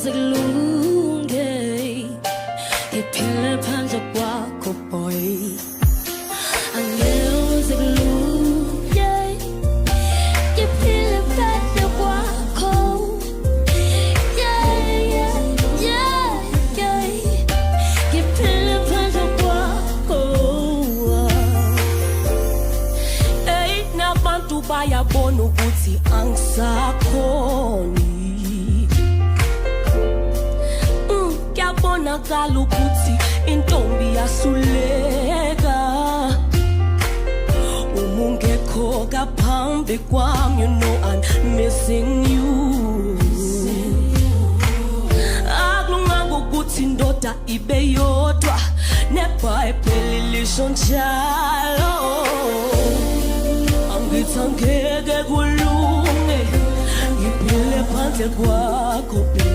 kulunge ngiphile phandle kwakho boy angeke kulunge ngiphile phandle kwakho yeah ngiphile phandle kwakho hey nabantu bayabona ukuthi angisakhoni Bonakala ukuthi intombi yasuleka Ngekhe kaphambi kwami you know I'm missing you Akulunganga ukuthi indoda ibe yodwa neBhayibheli lisho njalo Angithi angeke kulunge ngiphile phandle kwakho